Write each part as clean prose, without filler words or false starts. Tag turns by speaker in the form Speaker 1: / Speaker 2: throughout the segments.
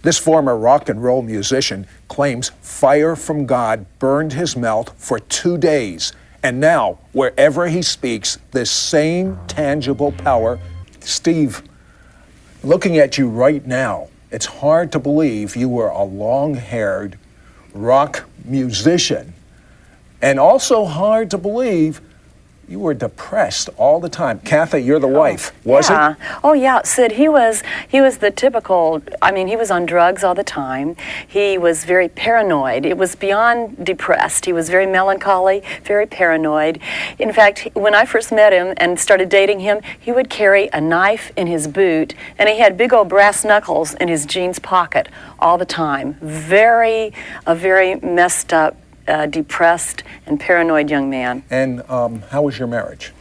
Speaker 1: This former rock and roll musician claims fire from God burned his mouth for 2 days. And now, wherever he speaks, this same tangible power. Steve, looking at you right now, it's hard to believe you were a long-haired rock musician. And also hard to believe you were depressed all the time. Kathy, you're the wife, was it?
Speaker 2: Oh, yeah, Sid, he was the typical, he was on drugs all the time. He was very paranoid. It was beyond depressed. He was very melancholy, very paranoid. In fact, when I first met him and started dating him, he would carry a knife in his boot, and he had big old brass knuckles in his jeans pocket all the time. A very messed up, depressed and paranoid young man.
Speaker 1: And how was your marriage?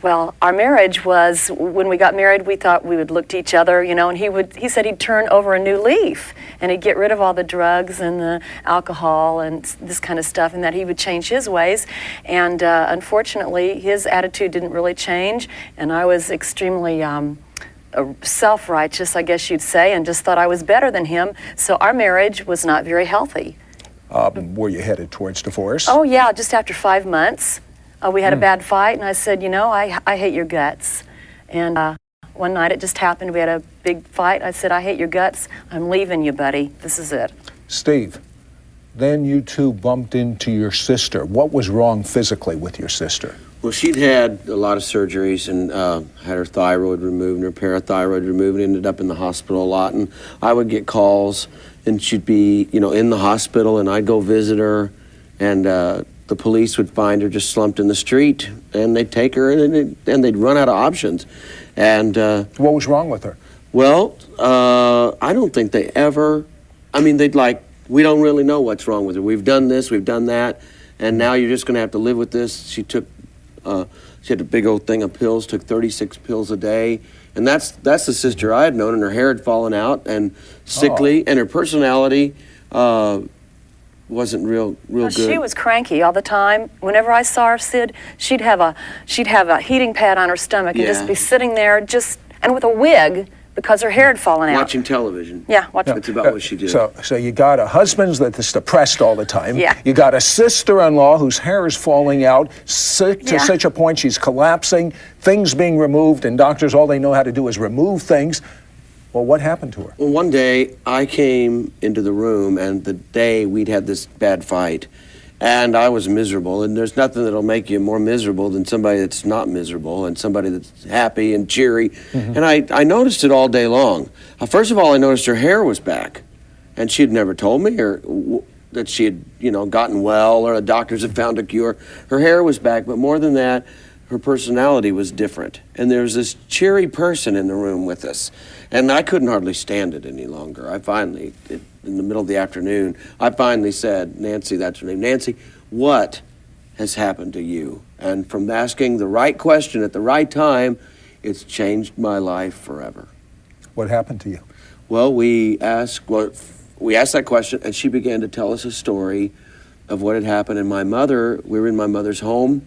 Speaker 2: Well, our marriage was, when we got married, we thought we would look to each other, and he said he'd turn over a new leaf and he'd get rid of all the drugs and the alcohol and this kind of stuff, and that he would change his ways. And unfortunately, his attitude didn't really change, and I was extremely self-righteous, I guess you'd say, and just thought I was better than him. So our marriage was not very healthy.
Speaker 1: Were you headed towards divorce?
Speaker 2: Oh, yeah, just after 5 months. We had a bad fight, and I said, I hate your guts. And one night it just happened. We had a big fight. I said, I hate your guts. I'm leaving you, buddy. This is it.
Speaker 1: Steve, then you two bumped into your sister. What was wrong physically with your sister?
Speaker 3: Well, she'd had a lot of surgeries and had her thyroid removed and her parathyroid removed and ended up in the hospital a lot. And I would get calls, and she'd be, in the hospital, and I'd go visit her, and the police would find her just slumped in the street, and they'd take her, and they'd run out of options. And
Speaker 1: what was wrong with her?
Speaker 3: Well, I don't think they ever. We don't really know what's wrong with her. We've done this, we've done that, and now you're just going to have to live with this. She had a big old thing of pills, took 36 pills a day. And that's the sister I had known, and her hair had fallen out and sickly, and her personality wasn't real good.
Speaker 2: She was cranky all the time. Whenever I saw her, Sid, she'd have a heating pad on her stomach and just be sitting there and with a wig, because her hair had fallen out.
Speaker 3: Watching television.
Speaker 2: Yeah, watching.
Speaker 3: That's about what she did.
Speaker 1: So you got a husband that's depressed all the time.
Speaker 2: Yeah.
Speaker 1: You got a sister-in-law whose hair is falling out, sick to such a point she's collapsing, things being removed, and doctors, all they know how to do is remove things. Well, what happened to her?
Speaker 3: Well, one day I came into the room, and the day we'd had this bad fight, and I was miserable, and there's nothing that'll make you more miserable than somebody that's not miserable and somebody that's happy and cheery. Mm-hmm. And I noticed it all day long. First of all, I noticed her hair was back, and she had never told me that she had, gotten well, or the doctors had found a cure. Her hair was back, but more than that, her personality was different. And there was this cheery person in the room with us, and I couldn't hardly stand it any longer. In the middle of the afternoon, I finally said, Nancy, that's her name, Nancy, what has happened to you? And from asking the right question at the right time, it's changed my life forever.
Speaker 1: What happened to you?
Speaker 3: Well, we asked that question, and she began to tell us a story of what had happened. And we were in my mother's home.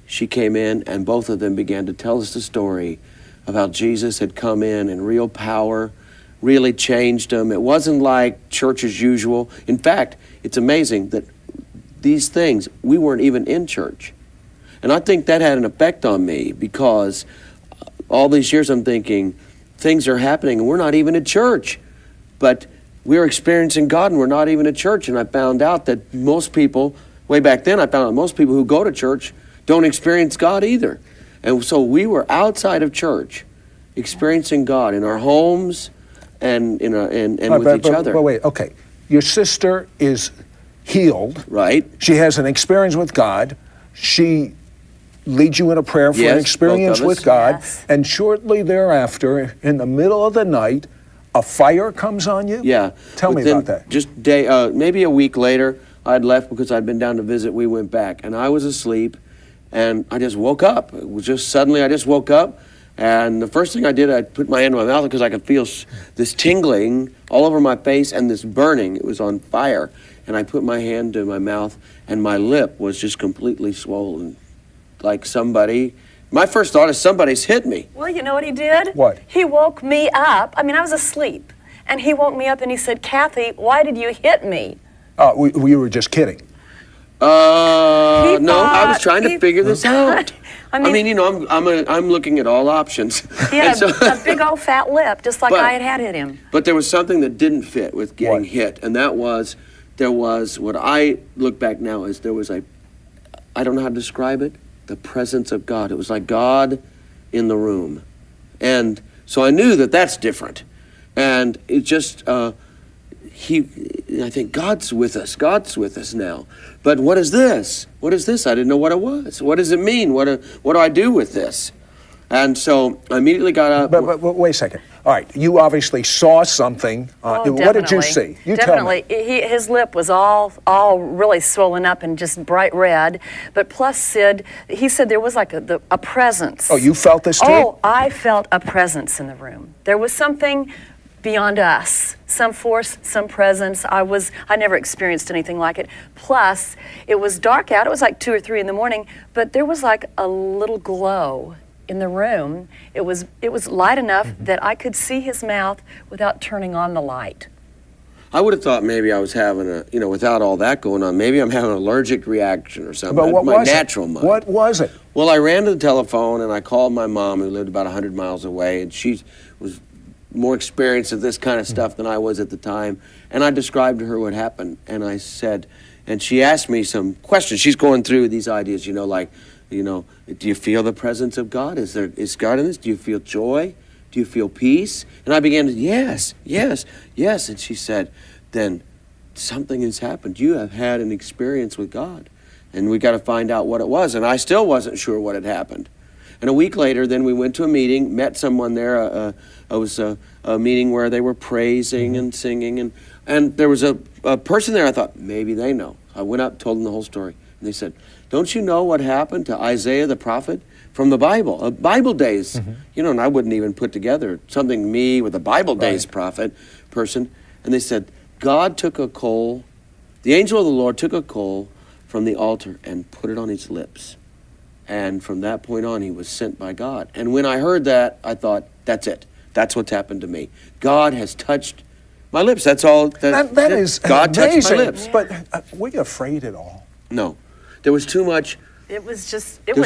Speaker 3: She came in, and both of them began to tell us the story of how Jesus had come in real power, really changed them. It wasn't like church as usual. In fact, it's amazing that these things, we weren't even in church. And I think that had an effect on me, because all these years I'm thinking, things are happening and we're not even at church. But we're experiencing God and we're not even at church. And I found out that most people, way back then, I found out most people who go to church don't experience God either. And so we were outside of church, experiencing God in our homes, and with each other.
Speaker 1: But wait, okay. Your sister is healed.
Speaker 3: Right.
Speaker 1: She has an experience with God. She leads you in a prayer for an experience with God.
Speaker 2: Yes.
Speaker 1: And shortly thereafter, in the middle of the night, a fire comes on you?
Speaker 3: Yeah.
Speaker 1: Tell me about that.
Speaker 3: Just maybe a week later, I'd left because I'd been down to visit. We went back, and I was asleep, and I just woke up. It was just suddenly I just woke up. And the first thing I did, I put my hand in my mouth because I could feel this tingling all over my face and this burning. It was on fire. And I put my hand to my mouth, and my lip was just completely swollen. Like my first thought is somebody's hit me.
Speaker 2: Well, you know what he did?
Speaker 1: What?
Speaker 2: He woke me up. I was asleep. And he woke me up and he said, "Kathy, why did you hit me?"
Speaker 1: We were just kidding.
Speaker 3: No, I was trying to figure this out.
Speaker 2: I mean,
Speaker 3: you know, I'm looking at all options.
Speaker 2: He had
Speaker 3: And so-
Speaker 2: a big old fat lip, just like
Speaker 3: But-
Speaker 2: I had hit him.
Speaker 3: But there was something that didn't fit with getting
Speaker 1: What?
Speaker 3: hit, and that was, there was, what I look back now is there was I don't know how to describe it, the presence of God. It was like God in the room. And so I knew that that's different. And it just, I think God's with us now. But what is this? What is this? I didn't know what it was. What does it mean? What do I do with this? And so I immediately got up.
Speaker 1: But wait a second. All right, you obviously saw something.
Speaker 2: Oh,
Speaker 1: What did you
Speaker 2: definitely.
Speaker 1: see? You
Speaker 2: Definitely.
Speaker 1: tell me.
Speaker 2: His lip was all really swollen up and just bright red. But plus, Sid, he said there was like a presence.
Speaker 1: Oh, you felt this too?
Speaker 2: Oh, I felt a presence in the room. There was something beyond us, some force, some presence. I never experienced anything like it. Plus, it was dark out. It was like 2 or 3 in the morning, but there was like a little glow in the room. It was light enough that I could see his mouth without turning on the light.
Speaker 3: I would have thought maybe I was having without all that going on, maybe I'm having an allergic reaction or something.
Speaker 1: But what
Speaker 3: My
Speaker 1: was
Speaker 3: natural
Speaker 1: it?
Speaker 3: mind.
Speaker 1: What was it?
Speaker 3: Well, I ran to the telephone and I called my mom, who lived about 100 miles away, and she was more experienced at this kind of stuff than I was at the time. And I described to her what happened, and I said, and she asked me some questions. She's going through these ideas, do you feel the presence of God? Is God in this? Do you feel joy? Do you feel peace? And I began to, yes. And she said, then something has happened. You have had an experience with God. And we got to find out what it was. And I still wasn't sure what had happened. And a week later, then we went to a meeting, met someone there. It was a meeting where they were praising and singing. And there was a person there. I thought, maybe they know. I went up, told them the whole story. And they said, don't you know what happened to Isaiah the prophet from the Bible? Bible days, and I wouldn't even put together something me with a Bible days prophet person. And they said, God took a coal, the angel of the Lord took a coal from the altar and put it on his lips. And from that point on, he was sent by God. And when I heard that, I thought, that's it. That's what's happened to me. God has touched my lips. That's all.
Speaker 1: That is
Speaker 3: God
Speaker 1: amazing.
Speaker 3: touched my lips.
Speaker 1: But were you afraid at all?
Speaker 3: No. There was too much.
Speaker 2: It was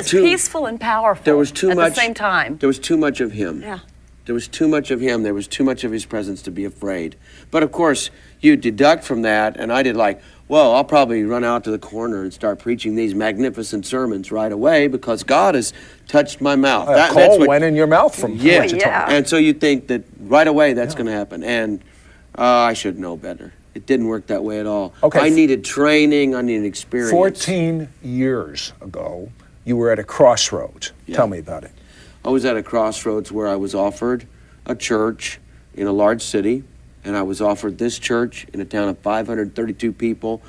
Speaker 2: peaceful and powerful
Speaker 3: There was too
Speaker 2: at
Speaker 3: much.
Speaker 2: the same time.
Speaker 3: There was too much of him.
Speaker 2: Yeah.
Speaker 3: There was too much of him. There was too much of his presence to be afraid. But of course, you deduct from that, and I did I'll probably run out to the corner and start preaching these magnificent sermons right away because God has touched my mouth.
Speaker 1: Coal went in your mouth from what you told me.
Speaker 2: Yeah.
Speaker 3: And so you think that right away that's going to happen. And I should know better. It didn't work that way at all.
Speaker 1: Okay.
Speaker 3: I needed training. I needed experience.
Speaker 1: 14 years ago, you were at a crossroads.
Speaker 3: Yeah.
Speaker 1: Tell me about it.
Speaker 3: I was at a crossroads where I was offered a church in a large city, and I was offered this church in a town of 532 people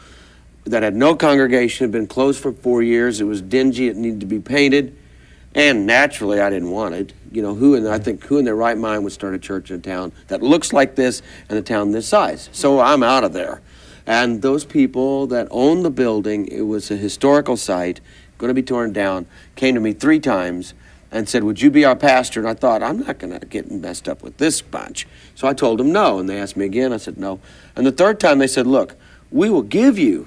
Speaker 3: that had no congregation, had been closed for 4 years. It was dingy. It needed to be painted. And naturally, I didn't want it. Who in their right mind would start a church in a town that looks like this and a town this size? So I'm out of there. And those people that owned the building, it was a historical site, going to be torn down, came to me 3 times and said, would you be our pastor? And I thought, I'm not going to get messed up with this bunch. So I told them no, and they asked me again. I said no. And the 3rd time they said, look, we will give you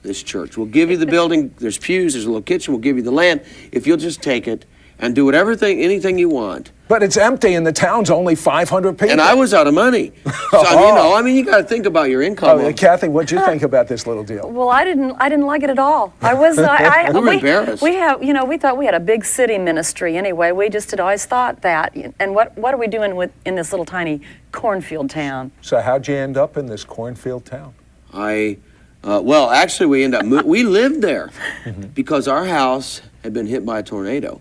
Speaker 3: this church. We'll give you the building. There's pews, there's a little kitchen. We'll give you the land if you'll just take it and do anything you want.
Speaker 1: But it's empty and the town's only 500 people.
Speaker 3: And I was out of money. So, you got to think about your income.
Speaker 1: Kathy, what'd you think about this little deal?
Speaker 2: Well, I didn't like it at all. I was
Speaker 3: We were embarrassed.
Speaker 2: We thought we had a big city ministry anyway. We just had always thought that. And what are we doing in this little tiny cornfield town?
Speaker 1: So how'd you end up in this cornfield town?
Speaker 3: Actually, we ended up we lived there because our house had been hit by a tornado.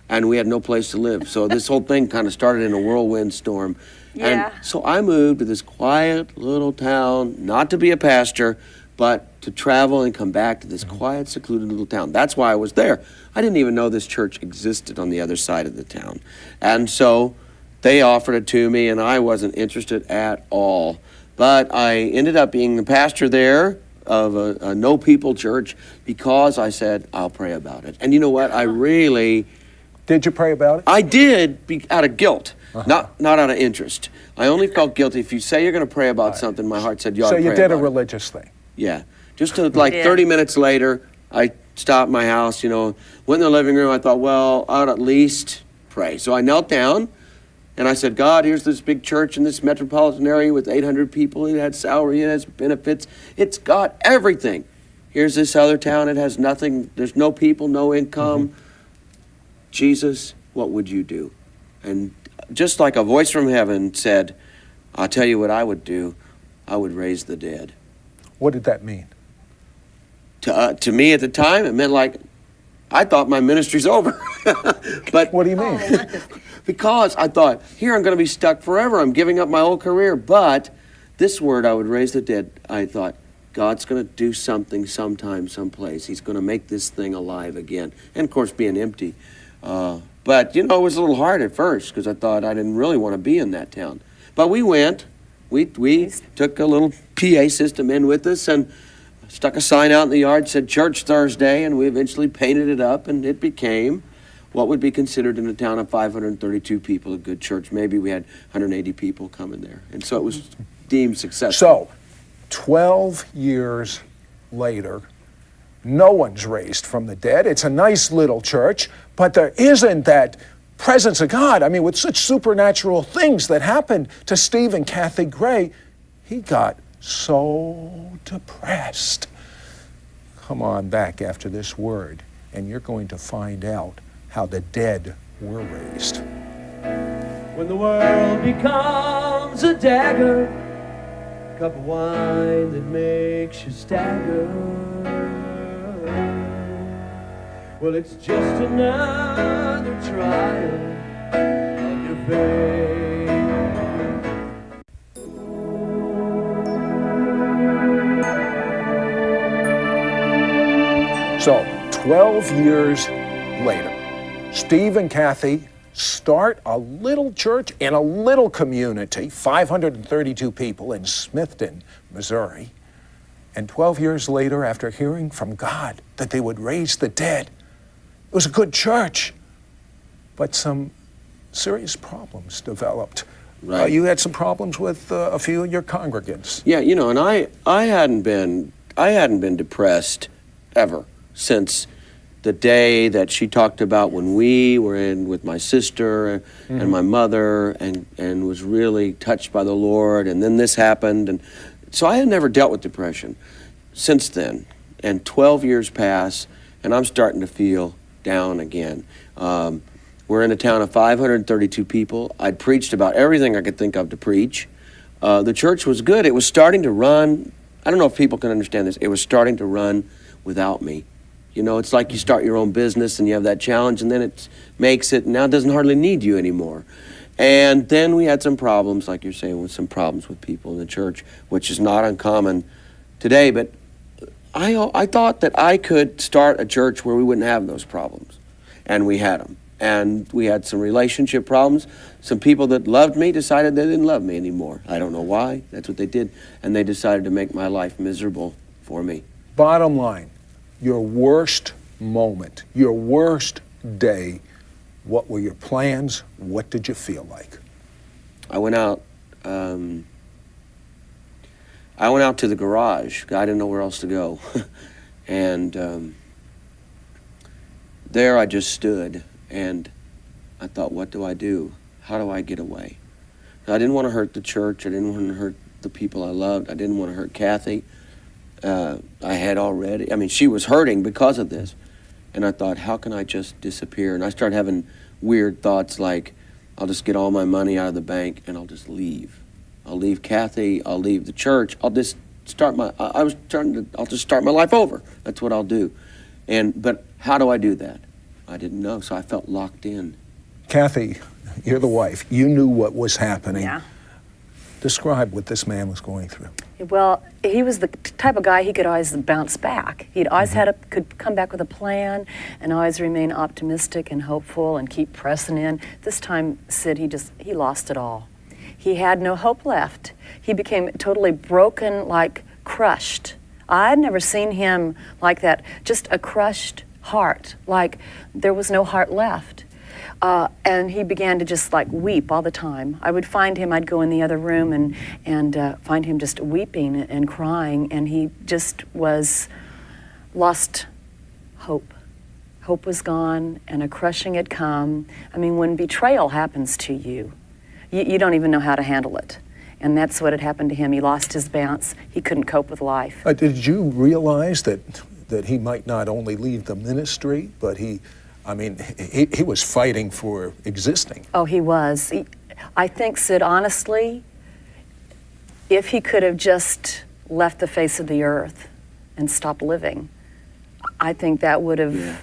Speaker 3: And we had no place to live. So this whole thing kind of started in a whirlwind storm.
Speaker 2: Yeah.
Speaker 3: And so I moved to this quiet little town, not to be a pastor, but to travel and come back to this quiet, secluded little town. That's why I was there. I didn't even know this church existed on the other side of the town. And so they offered it to me, and I wasn't interested at all. But I ended up being the pastor there of a no-people church because I said, I'll pray about it. And you know what? I really
Speaker 1: Did you pray about it?
Speaker 3: I did out of guilt, not out of interest. I only felt guilty. If you say you're going to pray about something, my heart said you ought to pray about it.
Speaker 1: So you did a religious thing?
Speaker 3: Yeah. Just like 30 minutes later, I stopped my house, went in the living room. I thought, well, I ought to at least pray. So I knelt down and I said, God, here's this big church in this metropolitan area with 800 people. It had salary, it has benefits. It's got everything. Here's this other town. It has nothing. There's no people, no income. Mm-hmm. Jesus, what would you do? And just like a voice from heaven said, I'll tell you what I would do. I would raise the dead.
Speaker 1: What did that mean?
Speaker 3: To me at the time, it meant like, I thought my ministry's over. But
Speaker 1: what do you mean?
Speaker 3: Because I thought, here I'm going to be stuck forever. I'm giving up my whole career. But this word, I would raise the dead, I thought, God's going to do something sometime, someplace. He's going to make this thing alive again. And of course, being empty. But, it was a little hard at first because I thought I didn't really want to be in that town. But we went. We took a little PA system in with us and stuck a sign out in the yard, said Church Thursday, and we eventually painted it up, and it became what would be considered in a town of 532 people a good church. Maybe we had 180 people coming there. And so it was deemed successful.
Speaker 1: So, 12 years later, no one's raised from the dead. It's a nice little church, but there isn't that presence of God. I mean, with such supernatural things that happened to Steve and Kathy Gray, he got so depressed. Come on back after this word, and you're going to find out how the dead were raised.
Speaker 4: When the world becomes a dagger, a cup of wine that makes you stagger, well, it's just another trial of your faith.
Speaker 1: So, 12 years later, Steve and Kathy start a little church in a little community, 532 people in Smithton, Missouri. And 12 years later, after hearing from God that they would raise the dead, it was a good church, but some serious problems developed.
Speaker 3: Right.
Speaker 1: You had some problems with a few of your congregants.
Speaker 3: Yeah, and I hadn't been depressed ever since the day that she talked about when we were in with my sister and my mother and was really touched by the Lord, and then this happened. And so I had never dealt with depression since then. And 12 years pass, and I'm starting to feel down again. We're in a town of 532 people. I'd preached about everything I could think of to preach. The church was good. It was starting to run. I don't know if people can understand this. It was starting to run without me. It's like you start your own business and you have that challenge, and then it makes it, now it doesn't hardly need you anymore. And then we had some problems, like you're saying, with some problems with people in the church, which is not uncommon today. But I thought that I could start a church where we wouldn't have those problems. And we had them. And we had some relationship problems. Some people that loved me decided they didn't love me anymore. I don't know why. That's what they did. And they decided to make my life miserable for me.
Speaker 1: Bottom line, your worst moment, your worst day, what were your plans? What did you feel like?
Speaker 3: I went out to the garage. I didn't know where else to go. And there I just stood, and I thought, what do I do? How do I get away? I didn't want to hurt the church. I didn't want to hurt the people I loved. I didn't want to hurt Kathy. I had already, she was hurting because of this. And I thought, how can I just disappear? And I started having weird thoughts like, I'll just get all my money out of the bank and I'll just leave. I'll leave Kathy, I'll leave the church, I'll just start I'll just start my life over. That's what I'll do. But how do I do that? I didn't know, so I felt locked in.
Speaker 1: Kathy, you're the wife. You knew what was happening.
Speaker 2: Yeah.
Speaker 1: Describe what this man was going through.
Speaker 2: Well, he was the type of guy, he could always bounce back. He'd always could come back with a plan and always remain optimistic and hopeful and keep pressing in. This time, Sid, he lost it all. He had no hope left. He became totally broken, like crushed. I'd never seen him like that, just a crushed heart, like there was no heart left. and he began to just like weep all the time. I would find him, I'd go in the other room and find him just weeping and crying, and he just lost hope. Hope was gone, and a crushing had come. I mean, when betrayal happens to you, you don't even know how to handle it. And that's what had happened to him. He lost his bounce. He couldn't cope with life.
Speaker 1: Did you realize that he might not only leave the ministry, but he was fighting for existing?
Speaker 2: Oh, he was. I think, Sid, honestly, if he could have just left the face of the earth and stopped living, I think that would have...
Speaker 3: Yeah.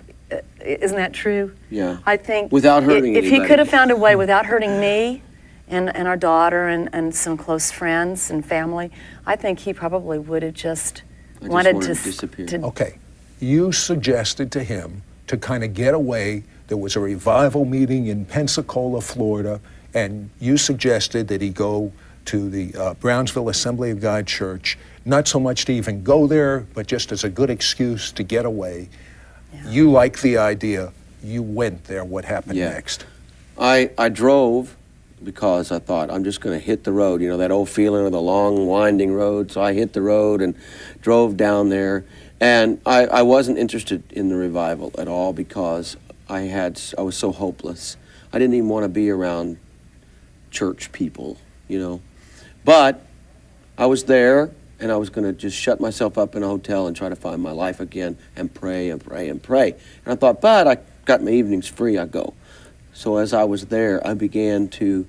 Speaker 2: Isn't that true?
Speaker 3: Yeah.
Speaker 2: I think
Speaker 3: without hurting
Speaker 2: if
Speaker 3: anybody.
Speaker 2: he could have found a way without hurting me and our daughter and some close friends and family, I think he probably would have just wanted to
Speaker 3: disappear.
Speaker 1: Okay, you suggested to him to kind of get away. There was a revival meeting in Pensacola, Florida, and you suggested that he go to the Brownsville Assembly of God Church, not so much to even go there, but just as a good excuse to get away. Yeah. You liked the idea. You went there. What happened next?
Speaker 3: I drove because I thought, I'm just going to hit the road. You know, that old feeling of the long, winding road. So I hit the road and drove down there. And I wasn't interested in the revival at all because I was so hopeless. I didn't even want to be around church people, you know. But I was there, and I was going to just shut myself up in a hotel and try to find my life again and pray and pray and pray. And I thought, but I got my evenings free, I go. So as I was there, I began to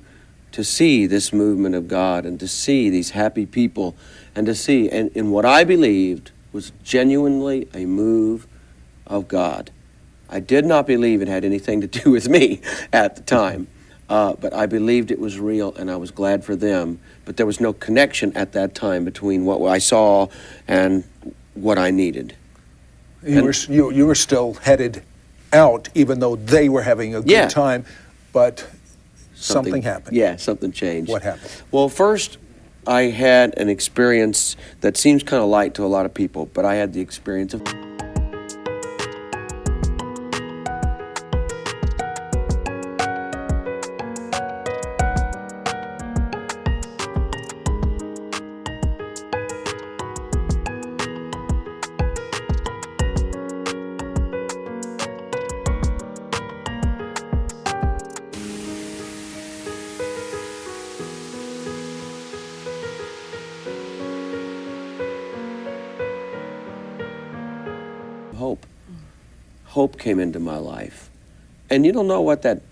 Speaker 3: see this movement of God and to see these happy people and to see, and in what I believed was genuinely a move of God. I did not believe it had anything to do with me at the time. But I believed it was real, and I was glad for them. But there was no connection at that time between what I saw and what I needed.
Speaker 1: You were still headed out, even though they were having a good time, but something happened.
Speaker 3: Yeah, something changed.
Speaker 1: What happened?
Speaker 3: Well, first, I had an experience that seems kind of light to a lot of people, but I had the experience of... hope. Hope came into my life. And you don't know what that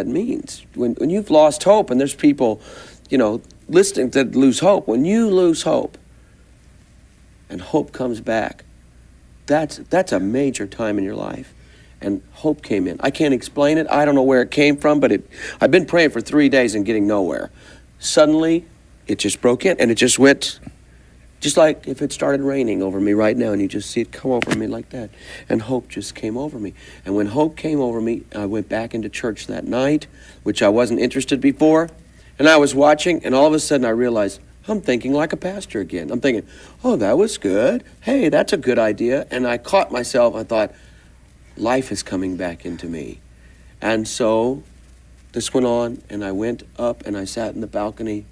Speaker 3: means. When you've lost hope, and there's people, you know, listening that lose hope. When you lose hope and hope comes back, that's a major time in your life. And hope came in. I can't explain it. I don't know where it came from, but I've been praying for 3 days and getting nowhere. Suddenly, it just broke in, and it just went, just like if it started raining over me right now, and you just see it come over me like that. And hope just came over me. And when hope came over me, I went back into church that night, which I wasn't interested before. And I was watching, and all of a sudden I realized, I'm thinking like a pastor again. I'm thinking, oh, that was good. Hey, that's a good idea. And I caught myself. I thought, life is coming back into me. And so this went on, and I went up and I sat in the balcony,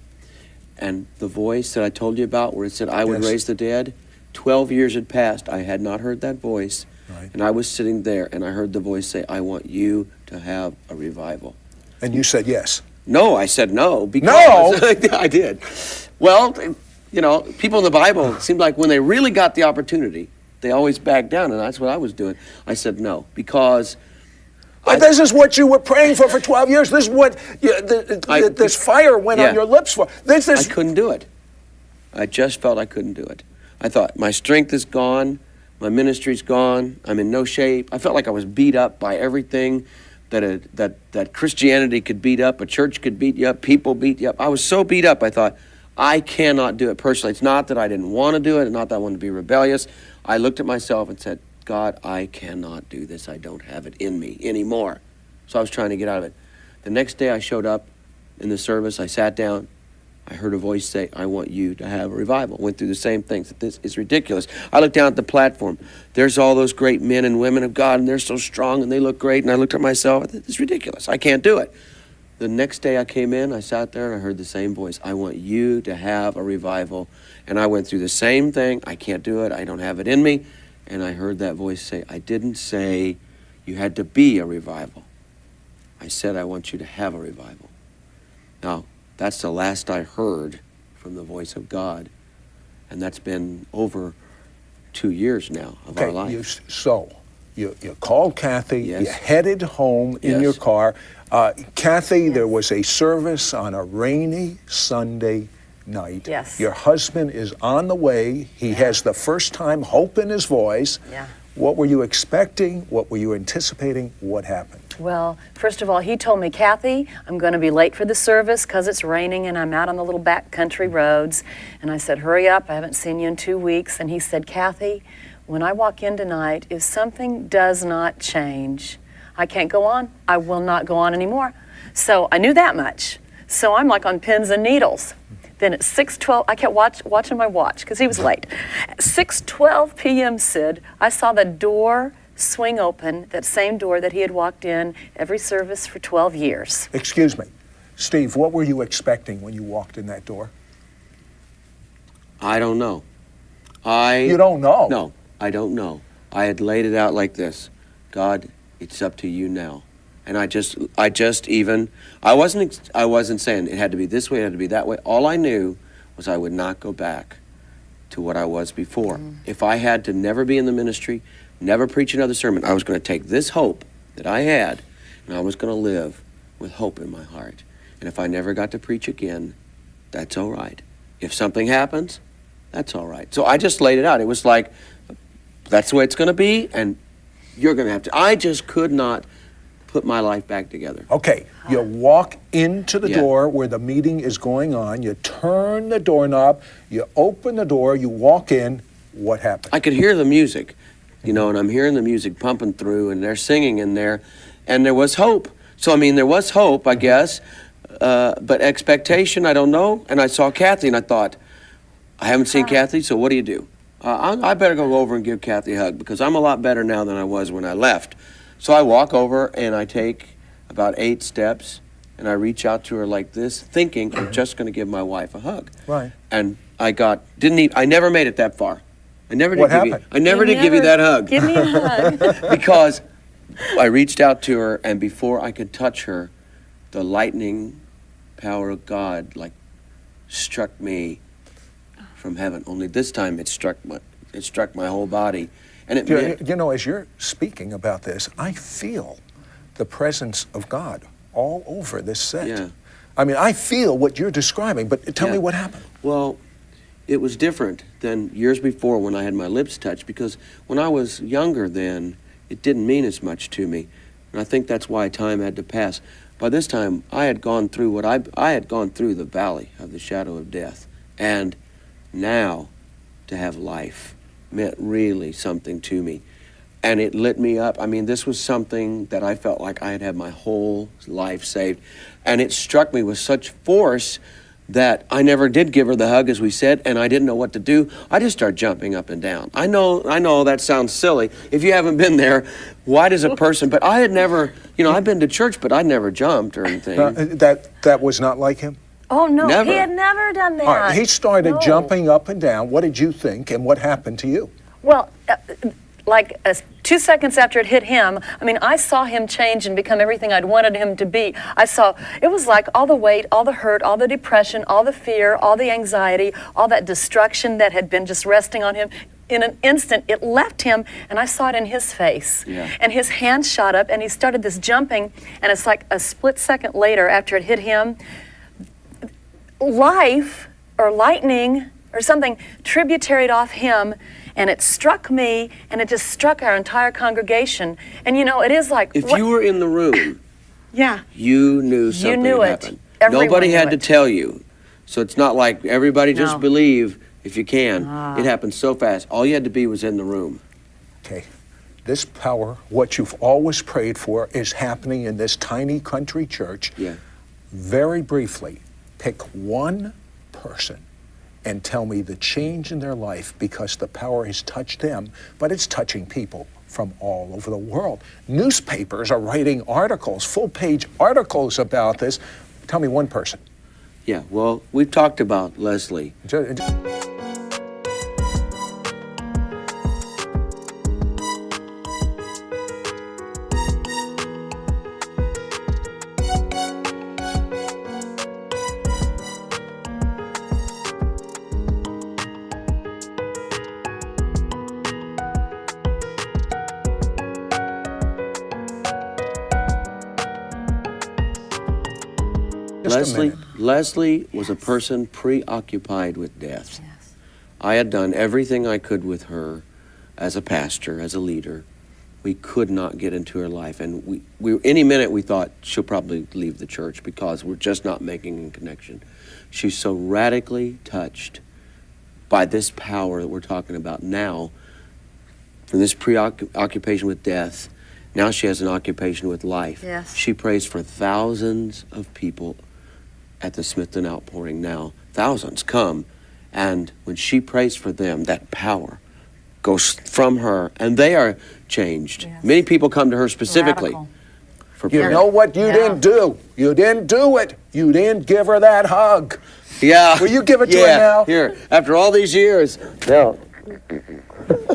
Speaker 3: and the voice that I told you about where it said, I would raise the dead, 12 years had passed. I had not heard that voice. Right. And I was sitting there, and I heard the voice say, I want you to have a revival.
Speaker 1: And you said yes.
Speaker 3: No, I said no. Because
Speaker 1: No!
Speaker 3: I did. Well, you know, people in the Bible, it seemed like when they really got the opportunity, they always backed down, and that's what I was doing. I said no, because...
Speaker 1: But this is what you were praying for 12 years. This is what this fire went on your lips for. I
Speaker 3: couldn't do it. I just felt I couldn't do it. I thought, my strength is gone, my ministry's gone, I'm in no shape. I felt like I was beat up by everything that Christianity could beat up, a church could beat you up, people beat you up. I was so beat up, I thought, I cannot do it personally. It's not that I didn't want to do it, not that I wanted to be rebellious. I looked at myself and said, God, I cannot do this. I don't have it in me anymore. So I was trying to get out of it. The next day I showed up in the service. I sat down. I heard a voice say, I want you to have a revival. Went through the same things. This is ridiculous. I looked down at the platform. There's all those great men and women of God, and they're so strong, and they look great. And I looked at myself, this is ridiculous. I can't do it. The next day I came in, I sat there, and I heard the same voice. I want you to have a revival. And I went through the same thing. I can't do it. I don't have it in me. And I heard that voice say, I didn't say you had to be a revival. I said, I want you to have a revival. Now, that's the last I heard from the voice of God. And that's been over 2 years now of our life.
Speaker 1: You called Kathy,
Speaker 3: Yes.
Speaker 1: you headed home in
Speaker 3: Yes.
Speaker 1: your car. Kathy, there was a service on a rainy Sunday night.
Speaker 2: Yes.
Speaker 1: Your husband is on the way. He has the first time hope in his voice.
Speaker 2: Yeah.
Speaker 1: What were you expecting? What were you anticipating? What happened?
Speaker 2: Well, first of all, he told me, Kathy, I'm going to be late for the service because it's raining and I'm out on the little back country roads. And I said, hurry up, I haven't seen you in 2 weeks. And he said, Kathy, when I walk in tonight, if something does not change, I can't go on. I will not go on anymore. So I knew that much. So I'm like on pins and needles. Then at 6:12, I kept watching my watch because he was late. At 6:12 p.m., Sid, I saw the door swing open, that same door that he had walked in every service for 12 years.
Speaker 1: Excuse me. Steve, what were you expecting when you walked in that door?
Speaker 3: I don't know.
Speaker 1: You don't know?
Speaker 3: No, I don't know. I had laid it out like this. God, it's up to you now. And I wasn't saying it had to be this way, it had to be that way. All I knew was I would not go back to what I was before. If I had to never be in the ministry, never preach another sermon, I was going to take this hope that I had, and I was going to live with hope in my heart. And if I never got to preach again, that's all right. If something happens, that's all right. So I just laid it out. It was like, that's the way it's going to be, and you're going to have to. I just could not put my life back together.
Speaker 1: Okay, you walk into the
Speaker 3: Yeah.
Speaker 1: door where the meeting is going on, you turn the doorknob, you open the door, you walk in. What happened?
Speaker 3: I could hear the music, and I'm hearing the music pumping through, and they're singing in there, and there was hope. So, there was hope, I guess, but expectation, I don't know. And I saw Kathy, and I thought, I haven't seen Kathy, so what do you do? I better go over and give Kathy a hug, because I'm a lot better now than I was when I left. So I walk over, and I take about 8 steps, and I reach out to her like this, thinking I'm just going to give my wife a hug.
Speaker 1: Right.
Speaker 3: And I never made it that far. I never did
Speaker 1: What
Speaker 3: give you.
Speaker 1: happened?
Speaker 3: I never did give you that hug.
Speaker 2: Give me a hug.
Speaker 3: Because I reached out to her, and before I could touch her, the lightning power of God struck me from heaven. Only this time it struck my whole body, and it meant,
Speaker 1: As you're speaking about this, I feel the presence of God all over this set.
Speaker 3: Yeah.
Speaker 1: I feel what you're describing, but tell me
Speaker 3: Yeah.
Speaker 1: what happened.
Speaker 3: Well, it was different than years before when I had my lips touched, because when I was younger then, it didn't mean as much to me. And I think that's why time had to pass. By this time, I had gone through I had gone through the valley of the shadow of death. And now, to have life meant really something to me. And it lit me up. This was something that I felt like I had had my whole life saved. And it struck me with such force that I never did give her the hug, as we said, and I didn't know what to do. I just started jumping up and down. I know that sounds silly. If you haven't been there, why does a person, but I had never, I've been to church, but I never jumped or anything.
Speaker 1: That was not like him?
Speaker 2: Oh, no,
Speaker 3: Never.
Speaker 2: he had never done that.
Speaker 1: All right, he started
Speaker 2: No.
Speaker 1: jumping up and down. What did you think, and what happened to you?
Speaker 2: Well, 2 seconds after it hit him, I saw him change and become everything I'd wanted him to be. It was like all the weight, all the hurt, all the depression, all the fear, all the anxiety, all that destruction that had been just resting on him. In an instant, it left him, and I saw it in his face.
Speaker 3: Yeah.
Speaker 2: And his hand shot up, and he started this jumping, and it's like a split second later after it hit him, life or lightning or something tributaried off him, and it struck me, and it just struck our entire congregation. And it is like,
Speaker 3: If you were in the room,
Speaker 2: yeah,
Speaker 3: you knew something
Speaker 2: knew
Speaker 3: had
Speaker 2: it.
Speaker 3: happened.
Speaker 2: Everyone
Speaker 3: Nobody
Speaker 2: knew
Speaker 3: had to
Speaker 2: it.
Speaker 3: tell you. So it's not like everybody just
Speaker 2: No.
Speaker 3: believe if you can. It happened so fast. All you had to be was in the room.
Speaker 1: Okay. This power, what you've always prayed for, is happening in this tiny country church.
Speaker 3: Yeah.
Speaker 1: Very briefly, pick one person and tell me the change in their life because the power has touched them, but it's touching people from all over the world. Newspapers are writing articles, full-page articles about this. Tell me one person.
Speaker 3: Yeah, well, we've talked about Leslie. Leslie was a person preoccupied with death.
Speaker 2: Yes.
Speaker 3: I had done everything I could with her as a pastor, as a leader. We could not get into her life, and we any minute we thought she'll probably leave the church because we're just not making a connection. She's so radically touched by this power that we're talking about now, from this preoccupation with death. Now she has an occupation with life.
Speaker 2: Yes.
Speaker 3: She prays for thousands of people at the Smithton Outpouring now. Thousands come, and when she prays for them, that power goes from her, and they are changed.
Speaker 2: Yes.
Speaker 3: Many people come to her specifically
Speaker 2: Radical.
Speaker 3: for
Speaker 1: You
Speaker 3: prayer.
Speaker 1: know what you
Speaker 2: Yeah.
Speaker 1: didn't do? You didn't do it. You didn't give her that hug.
Speaker 3: Yeah.
Speaker 1: Will you give it to her
Speaker 3: Yeah,
Speaker 1: now?
Speaker 3: Here, after all these years. No.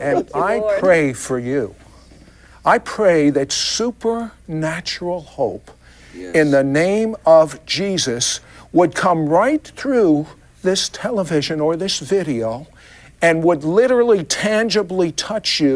Speaker 1: And I
Speaker 2: Lord.
Speaker 1: pray for you. I pray that supernatural hope
Speaker 3: Yes.
Speaker 1: in the name of Jesus would come right through this television or this video and would literally tangibly touch you.